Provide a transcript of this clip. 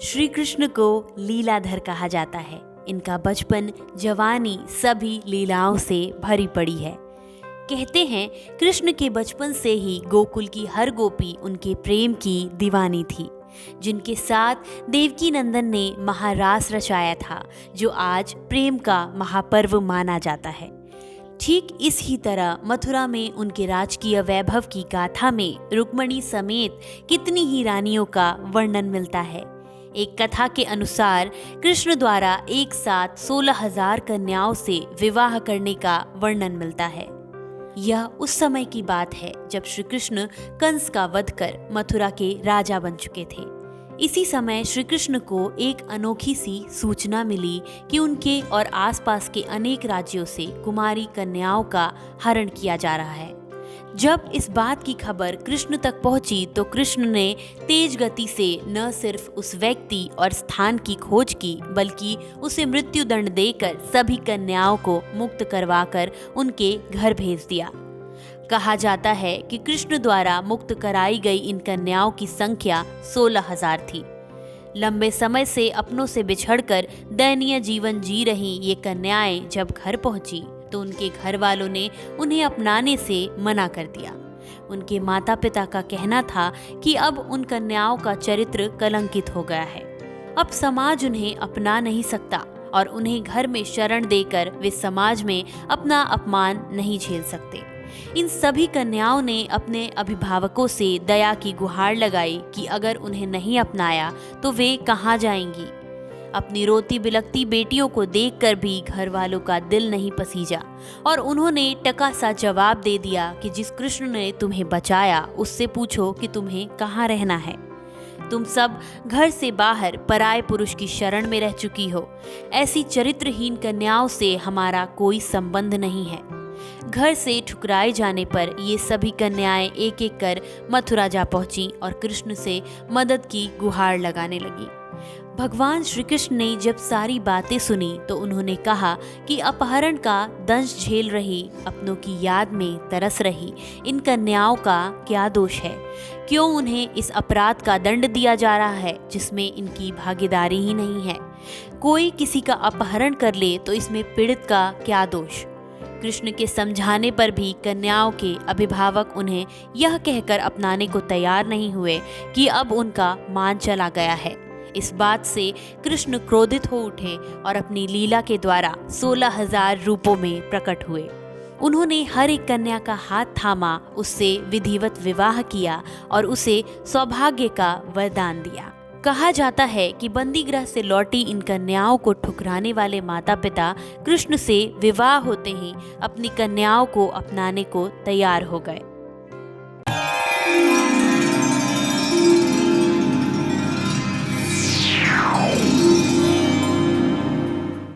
श्री कृष्ण को लीलाधर कहा जाता है। इनका बचपन जवानी सभी लीलाओं से भरी पड़ी है। कहते हैं कृष्ण के बचपन से ही गोकुल की हर गोपी उनके प्रेम की दीवानी थी, जिनके साथ देवकी नंदन ने महारास रचाया था, जो आज प्रेम का महापर्व माना जाता है। ठीक इस ही तरह मथुरा में उनके राजकीय वैभव की गाथा में रुक्मणी समेत कितनी ही रानियों का वर्णन मिलता है। एक कथा के अनुसार कृष्ण द्वारा एक साथ 16,000 कन्याओं से विवाह करने का वर्णन मिलता है। यह उस समय की बात है जब श्री कृष्ण कंस का वध कर मथुरा के राजा बन चुके थे। इसी समय श्री कृष्ण को एक अनोखी सी सूचना मिली कि उनके और आसपास के अनेक राज्यों से कुमारी कन्याओं का हरण किया जा रहा है। जब इस बात की खबर कृष्ण तक पहुंची तो कृष्ण ने तेज गति से न सिर्फ उस व्यक्ति और स्थान की खोज की, बल्कि उसे मृत्युदंड देकर सभी कन्याओं को मुक्त करवाकर उनके घर भेज दिया। कहा जाता है कि कृष्ण द्वारा मुक्त कराई गई इन कन्याओं की संख्या 16,000 थी। लंबे समय से अपनों से बिछड़कर दयनीय जीवन जी रही ये कन्याएं जब घर पहुंची तो उनके घर वालों ने उन्हें अपनाने से मना कर दिया। उनके माता पिता का कहना था कि अब उन कन्याओं का चरित्र कलंकित हो गया है, अब समाज उन्हें अपना नहीं सकता और उन्हें घर में शरण देकर वे समाज में अपना अपमान नहीं झेल सकते। इन सभी कन्याओं ने अपने अभिभावकों से दया की गुहार लगाई कि अगर उन्हें नहीं अपनाया तो वे कहाँ जाएंगी। अपनी रोती बिलखती बेटियों को देखकर भी घर वालों का दिल नहीं पसीजा और उन्होंने टका सा जवाब दे दिया कि जिस कृष्ण ने तुम्हें बचाया उससे पूछो कि तुम्हें कहाँ रहना है। तुम सब घर से बाहर पराये पुरुष की शरण में रह चुकी हो। ऐसी चरित्रहीन कन्याओं से हमारा कोई संबंध नहीं है। घर से ठुकराए जाने पर ये सभी कन्याएं एक एक कर मथुरा जा पहुंची और कृष्ण से मदद की गुहार लगाने लगी। भगवान श्री कृष्ण ने जब सारी बातें सुनी तो उन्होंने कहा कि अपहरण का दंश झेल रही, अपनों की याद में तरस रही इन कन्याओं का क्या दोष है? क्यों उन्हें इस अपराध का दंड दिया जा रहा है जिसमें इनकी भागीदारी ही नहीं है? कोई किसी का अपहरण कर ले तो इसमें पीड़ित का क्या दोष? कृष्ण के समझाने पर भी कन्याओं के अभिभावक उन्हें यह कहकर अपनाने को तैयार नहीं हुए कि अब उनका मान चला गया है। इस बात से कृष्ण क्रोधित हो उठे और अपनी लीला के द्वारा 16,000 रूपों में प्रकट हुए। उन्होंने हर एक कन्या का हाथ थामा, उससे विधिवत विवाह किया और उसे सौभाग्य का वरदान दिया। कहा जाता है कि बंदीगृह से लौटी इन कन्याओं को ठुकराने वाले माता पिता कृष्ण से विवाह होते ही अपनी कन्याओं को अपनाने को तैयार हो गए।